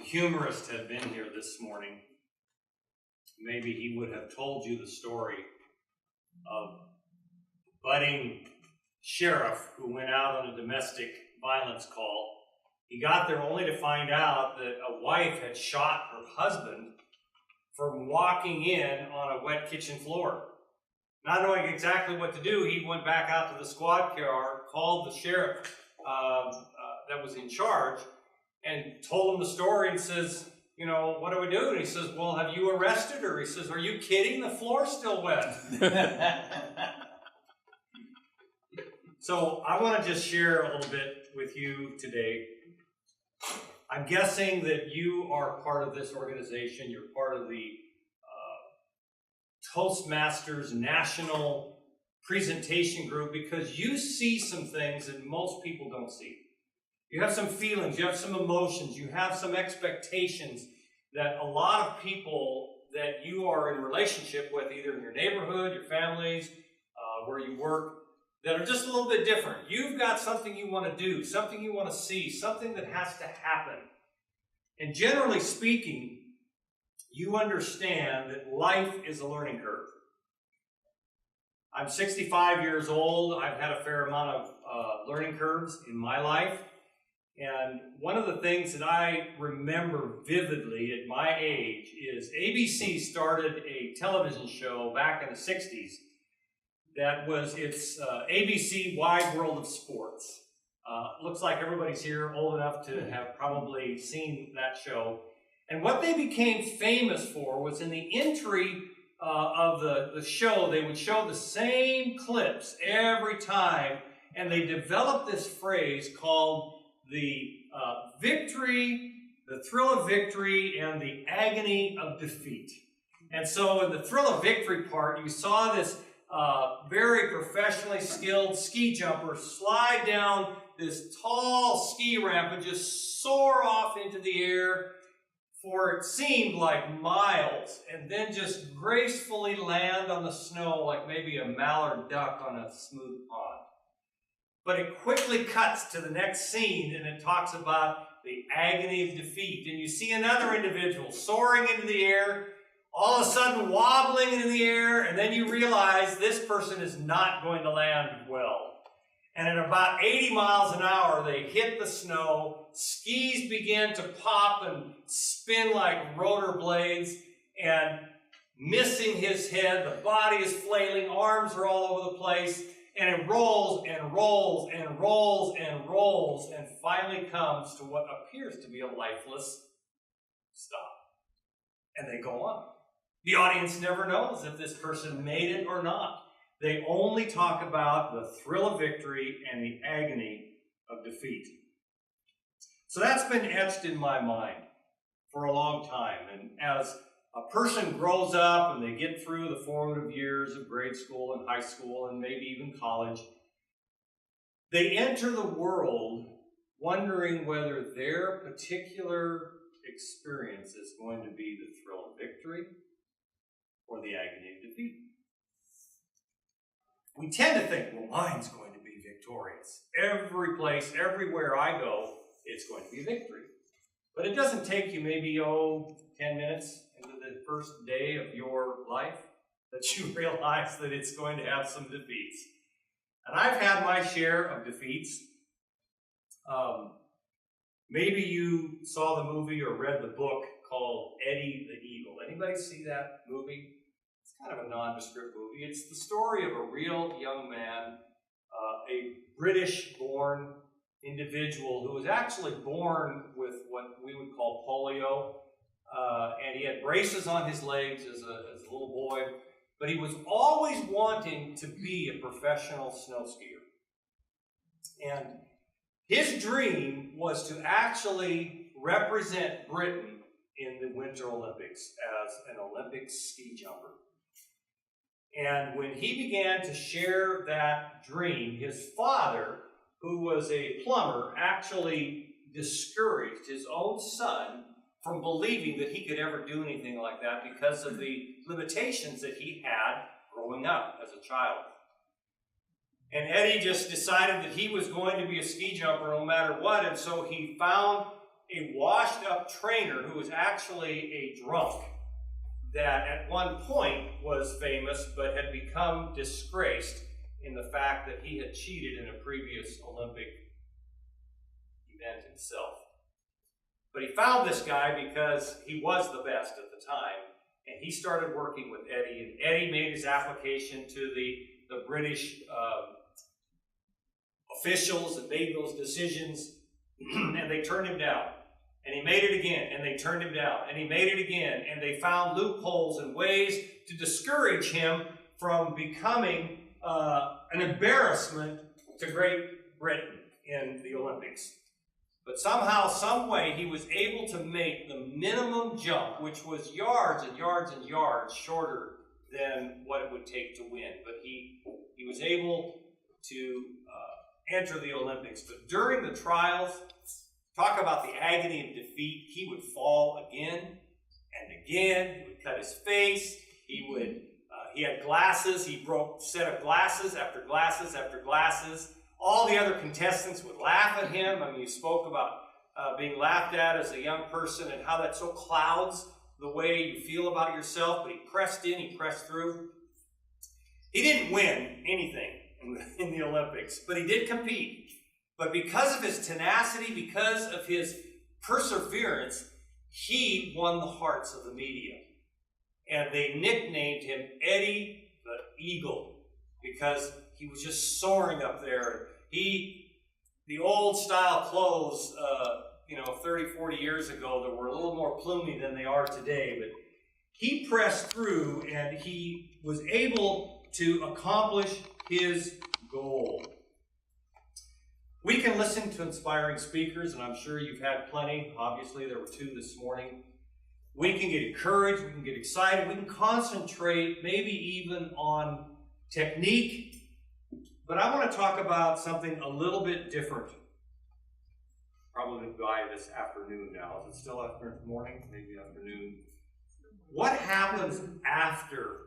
humorist had been here this morning, maybe he would have told you the story of a budding sheriff who went out on a domestic violence call. He got there only to find out that a wife had shot her husband from walking in on a wet kitchen floor. Not knowing exactly what to do, he went back out to the squad car, called the sheriff that was in charge, and told him the story and says, you know, what do we do? And he says, well, have you arrested her? He says, are you kidding? The floor's still wet. So I want to just share a little bit with you today. I'm guessing that you are part of this organization. You're part of the Toastmasters National Presentation Group because you see some things that most people don't see. You have some feelings, you have some emotions, you have some expectations that a lot of people that you are in relationship with, either in your neighborhood, your families, where you work, that are just a little bit different. You've got something you want to do, something you want to see, something that has to happen. And generally speaking, you understand that life is a learning curve. I'm 65 years old. I've had a fair amount of learning curves in my life. And one of the things that I remember vividly at my age is ABC started a television show back in the 60s that was its ABC Wide World of Sports. Looks like everybody's here old enough to have probably seen that show. And what they became famous for was in the entry of the show, they would show the same clips every time, and they developed this phrase called the victory, the thrill of victory, and the agony of defeat. And so in the thrill of victory part, you saw this very professionally skilled ski jumper slide down this tall ski ramp and just soar off into the air for it seemed like miles, and then just gracefully land on the snow like maybe a mallard duck on a smooth pond. But it quickly cuts to the next scene, and it talks about the agony of defeat. And you see another individual soaring into the air, all of a sudden wobbling into the air, and then you realize this person is not going to land well. And at about 80 miles an hour, they hit the snow, skis begin to pop and spin like rotor blades, and missing his head, the body is flailing, arms are all over the place, and it rolls and rolls and rolls and rolls, and finally comes to what appears to be a lifeless stop. And they go on. The audience never knows if this person made it or not. They only talk about the thrill of victory and the agony of defeat. So that's been etched in my mind for a long time. And as a person grows up and they get through the formative years of grade school and high school and maybe even college, they enter the world wondering whether their particular experience is going to be the thrill of victory or the agony of defeat. We tend to think, well, mine's going to be victorious. Every place, everywhere I go, it's going to be victory. But it doesn't take you maybe, 10 minutes into the first day of your life that you realize that it's going to have some defeats. And I've had my share of defeats. Maybe you saw the movie or read the book called Eddie the Eagle. Anybody see that movie? It's kind of a nondescript movie. It's the story of a real young man, a British-born individual who was actually born with what we would call polio, and he had braces on his legs as a little boy, but he was always wanting to be a professional snow skier. And his dream was to actually represent Britain in the Winter Olympics as an Olympic ski jumper. And when he began to share that dream, his father, who was a plumber, actually discouraged his own son from believing that he could ever do anything like that because of the limitations that he had growing up as a child. And Eddie just decided that he was going to be a ski jumper no matter what, and so he found a washed-up trainer who was actually a drunk that at one point was famous but had become disgraced in the fact that he had cheated in a previous Olympic event himself. But he found this guy because he was the best at the time, and he started working with Eddie, and Eddie made his application to the British officials and made those decisions, and they turned him down. And he made it again, and they turned him down. And he made it again, and they found loopholes and ways to discourage him from becoming an embarrassment to Great Britain in the Olympics. But somehow, some way, he was able to make the minimum jump, which was yards and yards and yards shorter than what it would take to win. But he was able to enter the Olympics. But during the trials, talk about the agony of defeat, he would fall again and again. He would cut his face. He had glasses. He broke a set of glasses after glasses after glasses. All the other contestants would laugh at him. I mean, he spoke about being laughed at as a young person and how that so clouds the way you feel about yourself. But he pressed in, he pressed through. He didn't win anything in the Olympics, but he did compete. But because of his tenacity, because of his perseverance, he won the hearts of the media. And they nicknamed him Eddie the Eagle because he was just soaring up there. The old style clothes, 30, 40 years ago, that were a little more plumey than they are today. But he pressed through and he was able to accomplish his goal. We can listen to inspiring speakers, and I'm sure you've had plenty. Obviously, there were 2 this morning. We can get encouraged, we can get excited, we can concentrate maybe even on technique. But I want to talk about something a little bit different. Probably by this afternoon now. Is it still morning? Maybe afternoon. What happens after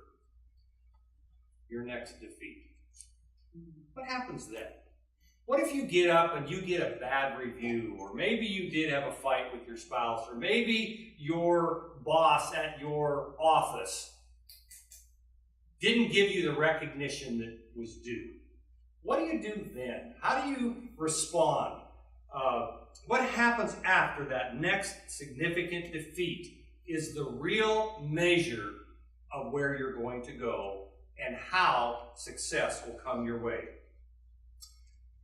your next defeat? What happens then? What if you get up and you get a bad review, or maybe you did have a fight with your spouse, or maybe your boss at your office didn't give you the recognition that was due? What do you do then? How do you respond? What happens after that next significant defeat is the real measure of where you're going to go and how success will come your way.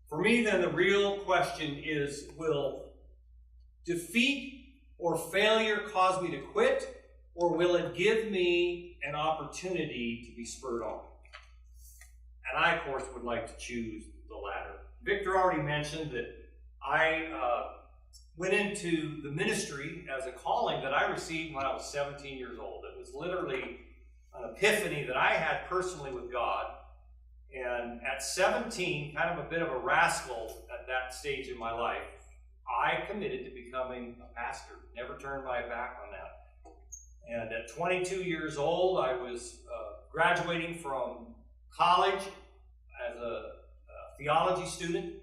For me, then, the real question is, will defeat or failure cause me to quit, or will it give me an opportunity to be spurred on? And I, of course, would like to choose the latter. Victor already mentioned that I went into the ministry as a calling that I received when I was 17 years old. It was literally an epiphany that I had personally with God. And at 17, kind of a bit of a rascal at that stage in my life, I committed to becoming a pastor. Never turned my back on that. And at 22 years old, I was graduating from college as a theology student.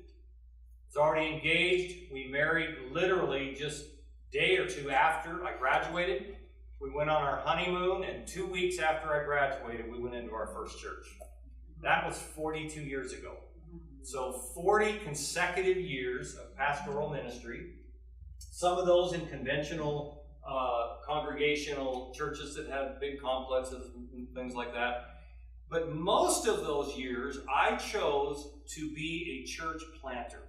Was already engaged. We married literally just a day or 2 after I graduated. We went on our honeymoon, and 2 weeks after I graduated, we went into our first church. That was 42 years ago. So 40 consecutive years of pastoral ministry. Some of those in conventional congregational churches that have big complexes and things like that. But most of those years, I chose to be a church planter.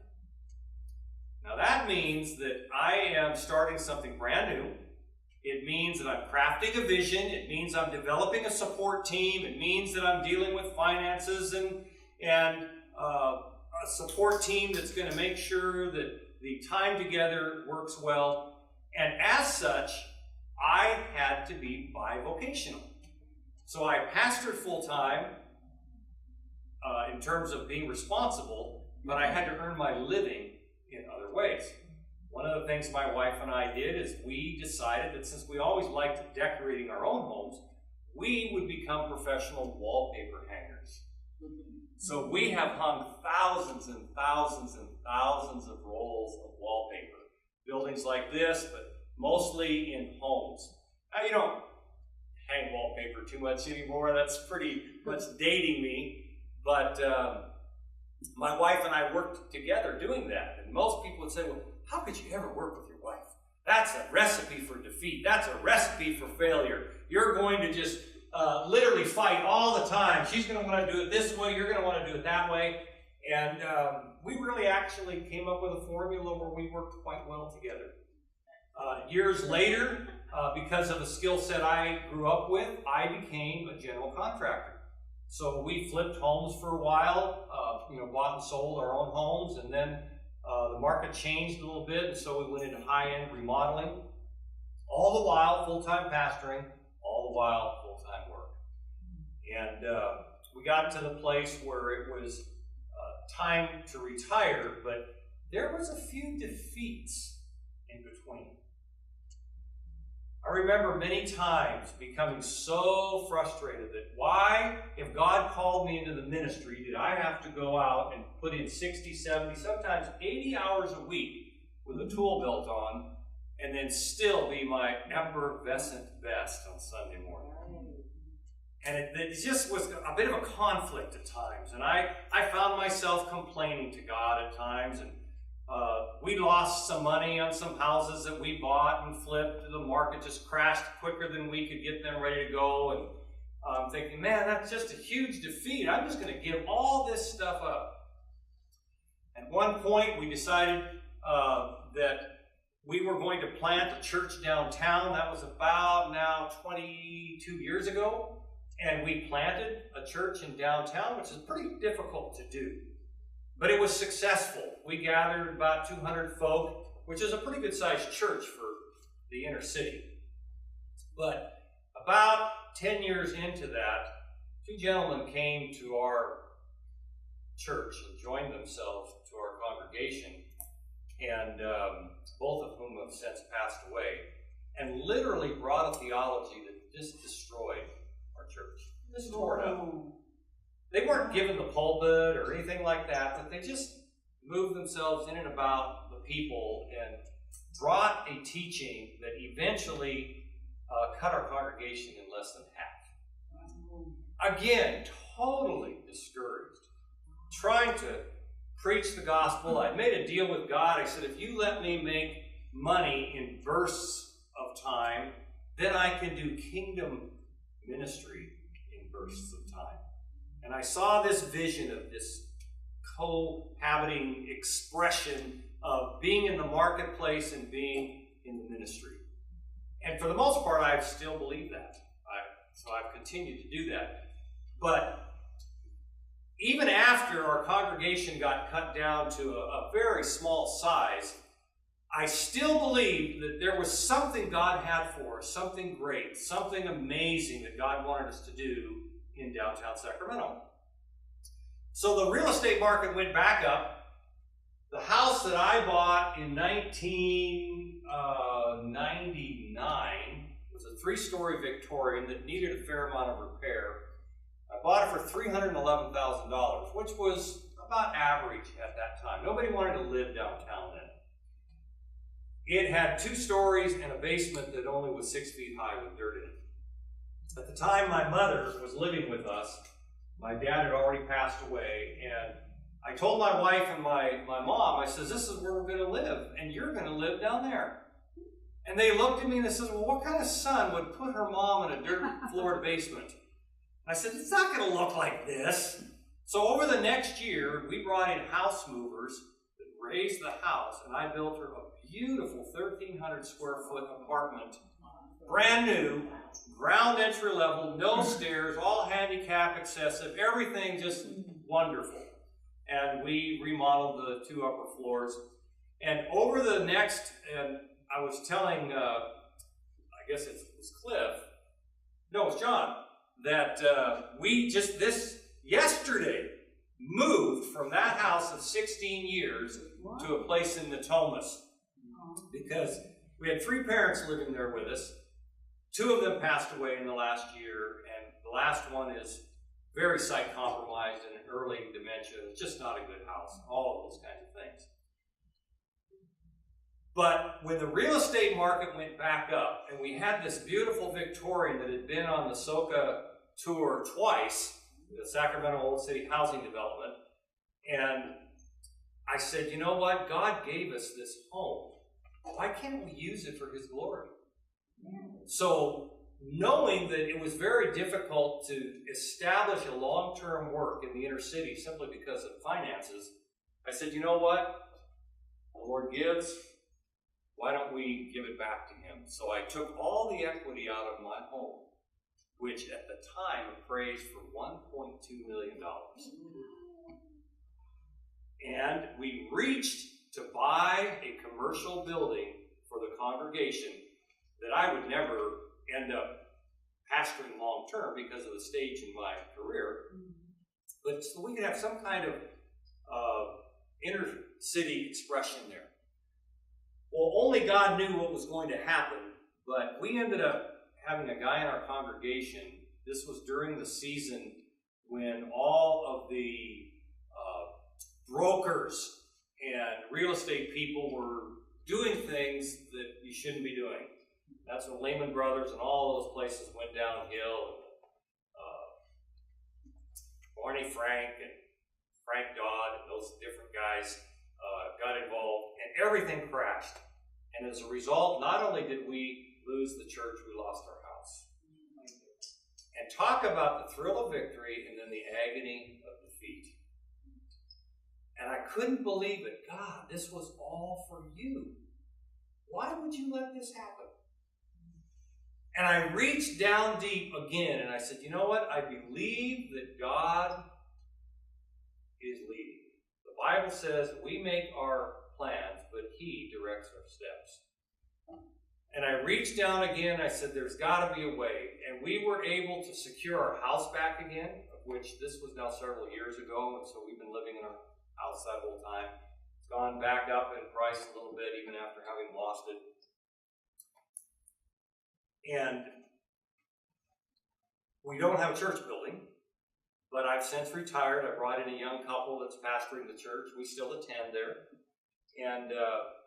Now that means that I am starting something brand new. It means that I'm crafting a vision. It means I'm developing a support team. It means that I'm dealing with finances and a support team that's going to make sure that the time together works well. And as such, I had to be bivocational. So I pastored full-time in terms of being responsible, but I had to earn my living in other ways. One of the things my wife and I did is we decided that since we always liked decorating our own homes, we would become professional wallpaper hangers. So we have hung thousands and thousands and thousands of rolls of wallpaper. buildings like this, but mostly in homes. Now, you don't hang wallpaper too much anymore. That's pretty much dating me. But my wife and I worked together doing that. And most people would say, well, how could you ever work with your wife? That's a recipe for defeat. That's a recipe for failure. You're going to just literally fight all the time. She's going to want to do it this way. You're going to want to do it that way. And we really actually came up with a formula where we worked quite well together. Years later, because of the skill set I grew up with, I became a general contractor. So we flipped homes for a while, bought and sold our own homes, and then the market changed a little bit, and so we went into high-end remodeling. All the while, full-time pastoring, all the while, full-time work. And we got to the place where it was time to retire, but there was a few defeats in between. I remember many times becoming so frustrated that why, if God called me into the ministry, did I have to go out and put in 60, 70, sometimes 80 hours a week with a tool belt on, and then still be my effervescent best on Sunday morning? And it just was a bit of a conflict at times. And I found myself complaining to God at times. And we lost some money on some houses that we bought and flipped. The market just crashed quicker than we could get them ready to go. And I'm thinking, man, that's just a huge defeat. I'm just going to give all this stuff up. At one point, we decided that we were going to plant a church downtown. That was about now 22 years ago. And we planted a church in downtown, which is pretty difficult to do. But it was successful. We gathered about 200 folk, which is a pretty good-sized church for the inner city. But about 10 years into that, two gentlemen came to our church and joined themselves to our congregation, and both of whom have since passed away, and literally brought a theology that just destroyed our church. Just tore it up. They weren't given the pulpit or anything like that, but they just moved themselves in and about the people and brought a teaching that eventually cut our congregation in less than half. Again, totally discouraged. Trying to preach the gospel. I made a deal with God. I said, if you let me make money in bursts of time, then I can do kingdom ministry in bursts of time. And I saw this vision of this cohabiting expression of being in the marketplace and being in the ministry. And for the most part, I still believe that. So I've continued to do that. But even after our congregation got cut down to a very small size, I still believed that there was something God had for us, something great, something amazing that God wanted us to do in downtown Sacramento. So the real estate market went back up. The house that I bought in 1999 was a 3-story Victorian that needed a fair amount of repair. I bought it for $311,000, which was about average at that time. Nobody wanted to live downtown then. It had 2 stories and a basement that only was 6 feet high with dirt in it. At the time my mother was living with us, my dad had already passed away, and I told my wife and my mom, I said, this is where we're going to live, and you're going to live down there. And they looked at me and they said, well, what kind of son would put her mom in a dirt-floored basement? I said, it's not going to look like this. So over the next year, we brought in house movers that raised the house, and I built her a beautiful 1,300 square foot apartment, brand new, ground entry level, no stairs, all handicap accessible, everything just wonderful. And we remodeled the 2 upper floors. And over the next, and I was telling, I guess it was Cliff, no, it was John, that we just yesterday moved from that house of 16 years to a place in Natomas. Because we had 3 parents living there with us. 2 of them passed away in the last year, and the last one is very sight compromised and early dementia. It's just not a good house. All of those kinds of things. But when the real estate market went back up, and we had this beautiful Victorian that had been on the SoCa tour twice, the Sacramento Old City Housing Development, and I said, you know what? God gave us this home. Why can't we use it for His glory? So, knowing that it was very difficult to establish a long-term work in the inner city simply because of finances, I said, you know what? The Lord gives. Why don't we give it back to Him? So I took all the equity out of my home, which at the time appraised for $1.2 million. And we reached to buy a commercial building for the congregation that I would never end up pastoring long term because of the stage in my career. But so we could have some kind of inner city expression there. Well, only God knew what was going to happen, but we ended up having a guy in our congregation. This was during the season when all of the brokers and real estate people were doing things that you shouldn't be doing. That's when Lehman Brothers and all those places went downhill. Barney Frank and Frank Dodd and those different guys got involved, and everything crashed. And as a result, not only did we lose the church, we lost our house. And talk about the thrill of victory and then the agony of defeat. And I couldn't believe it. God, this was all for you. Why would you let this happen? And I reached down deep again and I said, you know what? I believe that God is leading. The Bible says we make our plans, but He directs our steps. And I reached down again, I said, there's got to be a way. And we were able to secure our house back again, of which this was now several years ago, and so we've been living in our house that whole time. It's gone back up in price a little bit, even after having lost it. And we don't have a church building, but I've since retired. I brought in a young couple that's pastoring the church. We still attend there. And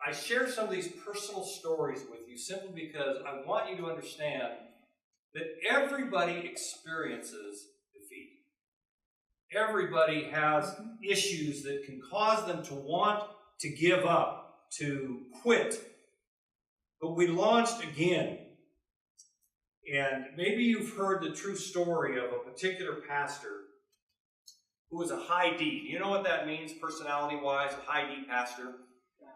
I share some of these personal stories with you simply because I want you to understand that everybody experiences defeat. Everybody has issues that can cause them to want to give up, to quit. But we launched again. And maybe you've heard the true story of a particular pastor who was a high D. You know what that means personality-wise, a high D pastor?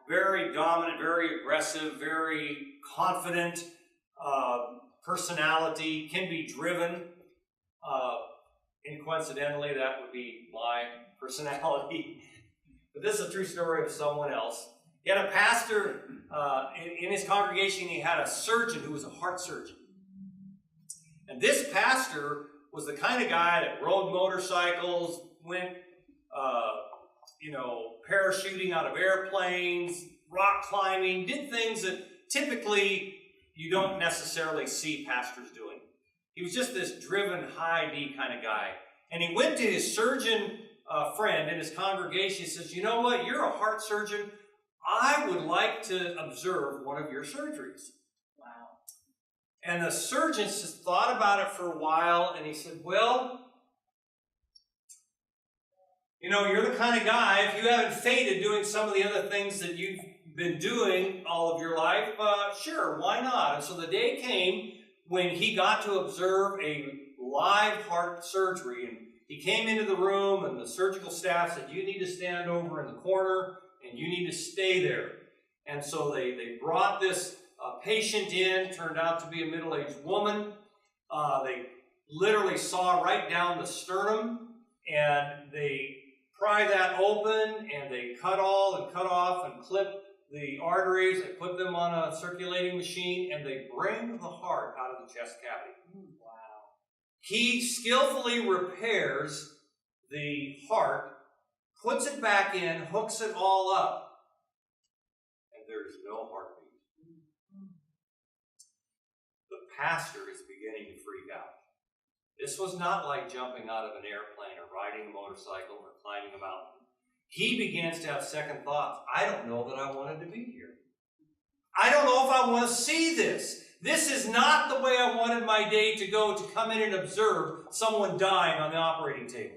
Very dominant, very aggressive, very confident personality, can be driven. And coincidentally, that would be my personality. But this is a true story of someone else. He had a pastor in his congregation. He had a surgeon who was a heart surgeon. And this pastor was the kind of guy that rode motorcycles, went parachuting out of airplanes, rock climbing, did things that typically you don't necessarily see pastors doing. He was just this driven, high D kind of guy. And he went to his surgeon friend in his congregation. He says, you know what, you're a heart surgeon. I would like to observe one of your surgeries. Wow. And the surgeon just thought about it for a while, and he said, well, you're the kind of guy, if you haven't faded doing some of the other things that you've been doing all of your life, sure, why not? And so the day came when he got to observe a live heart surgery. And he came into the room, and the surgical staff said, you need to stand over in the corner, and you need to stay there. And so they brought this patient in, turned out to be a middle-aged woman. They literally saw right down the sternum, and they pry that open, and they cut off and clip the arteries. They put them on a circulating machine, and they bring the heart out of the chest cavity. Wow. He skillfully repairs the heart, puts it back in, hooks it all up, and there's no heartbeat. The pastor is beginning to freak out. This was not like jumping out of an airplane or riding a motorcycle or climbing a mountain. He begins to have second thoughts. I don't know that I wanted to be here. I don't know if I want to see this. This is not the way I wanted my day to go, to come in and observe someone dying on the operating table.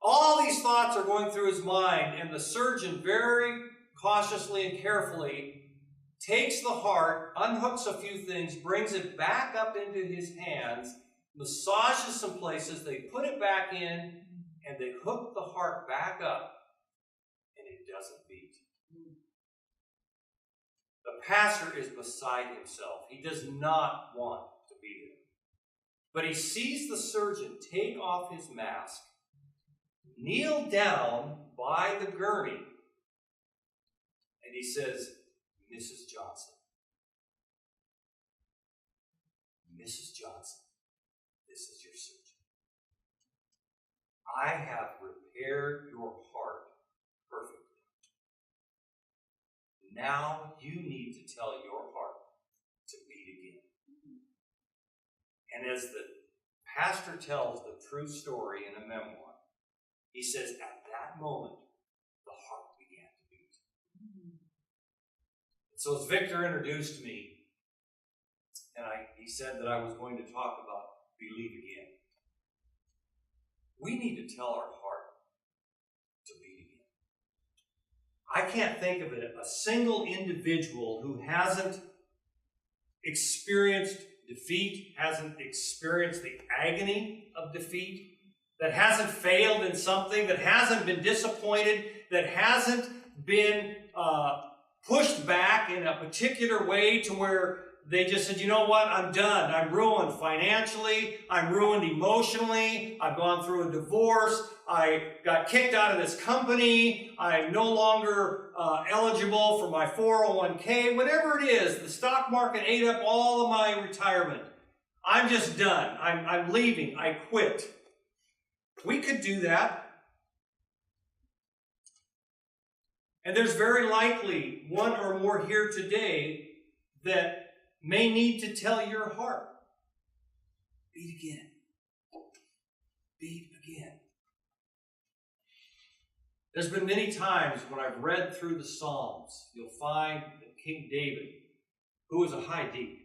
All these thoughts are going through his mind, and the surgeon very cautiously and carefully takes the heart, unhooks a few things, brings it back up into his hands, massages some places, they put it back in, and they hook the heart back up, and it doesn't beat. The pastor is beside himself. He does not want to be there. But he sees the surgeon take off his mask, kneel down by the gurney, and he says, Mrs. Johnson, Mrs. Johnson, this is your surgeon. I have repaired your heart perfectly. Now you need to tell your heart to beat again. And as the pastor tells the true story in a memoir, he says, at that moment, the heart began to beat. So as Victor introduced me, and he said that I was going to talk about believe again. We need to tell our heart to beat again. I can't think of a single individual who hasn't experienced defeat, hasn't experienced the agony of defeat, that hasn't failed in something, that hasn't been disappointed, that hasn't been pushed back in a particular way to where they just said, you know what, I'm done. I'm ruined financially. I'm ruined emotionally. I've gone through a divorce. I got kicked out of this company. I'm no longer eligible for my 401k. Whatever it is, the stock market ate up all of my retirement. I'm just done. I'm leaving. I quit. We could do that. And there's very likely one or more here today that may need to tell your heart, beat again. Beat again. There's been many times when I've read through the Psalms, you'll find that King David, who was a high D,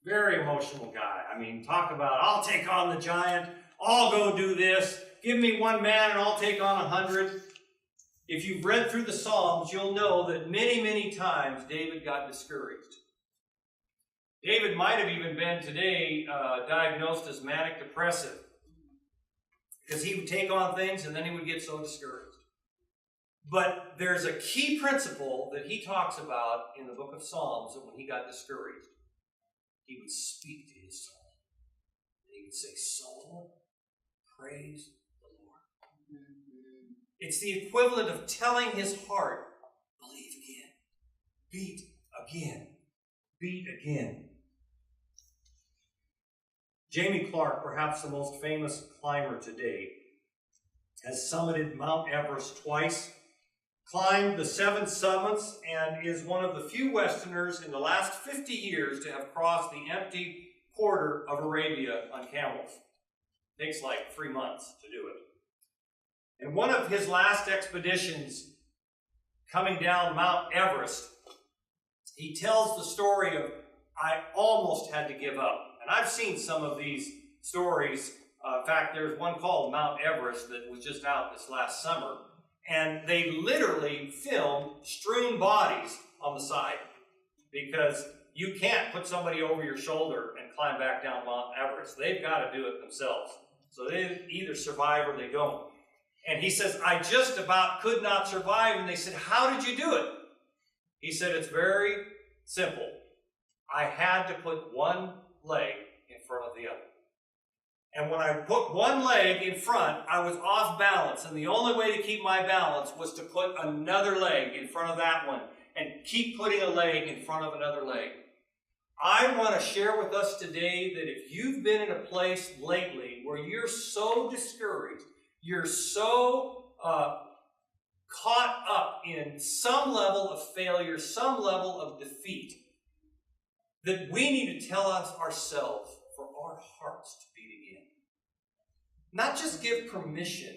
very emotional guy. I mean, talk about, I'll take on the giant, I'll go do this, give me one man and I'll take on 100. If you've read through the Psalms, you'll know that many, many times David got discouraged. David might have even been today diagnosed as manic depressive, because he would take on things and then he would get so discouraged. But there's a key principle that he talks about in the book of Psalms, that when he got discouraged, he would speak to his soul. And he would say, soul, praise the Lord. It's the equivalent of telling his heart, believe again, beat again, beat again. Jamie Clark, perhaps the most famous climber today, has summited Mount Everest twice, climbed the 7 summits, and is one of the few Westerners in the last 50 years to have crossed the empty quarter of Arabia on camels. It takes like 3 months to do it. In one of his last expeditions, coming down Mount Everest, he tells the story of, I almost had to give up. And I've seen some of these stories. In fact, there's one called Mount Everest that was just out this last summer. And they literally filmed strewn bodies on the side, because you can't put somebody over your shoulder and climb back down Mount Everest. They've got to do it themselves. So they either survive or they don't. And he says, I just about could not survive. And they said, how did you do it? He said, it's very simple. I had to put one leg in front of the other. And when I put one leg in front, I was off balance. And the only way to keep my balance was to put another leg in front of that one and keep putting a leg in front of another leg. I want to share with us today that if you've been in a place lately where you're so discouraged, you're so caught up in some level of failure, some level of defeat, that we need to tell us ourselves for our hearts to beat again. Not just give permission,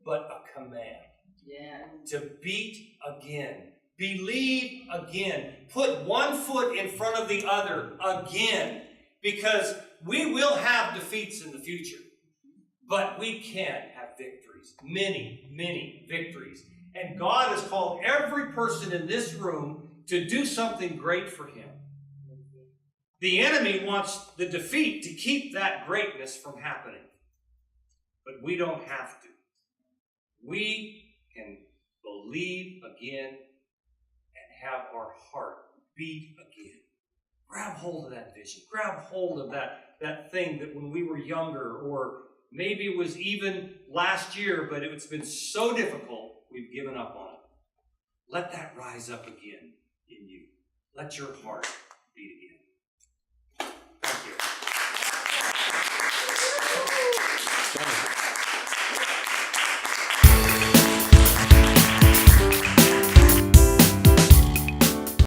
but a command. Yeah. To beat again. Believe again. Put one foot in front of the other again. Because we will have defeats in the future. But we can have victories. Many, many victories. And God has called every person in this room to do something great for Him. The enemy wants the defeat to keep that greatness from happening. But we don't have to. We can believe again and have our heart beat again. Grab hold of that vision. Grab hold of that thing that when we were younger, or maybe it was even last year, but it's been so difficult, we've given up on it. Let that rise up again in you. Let your heart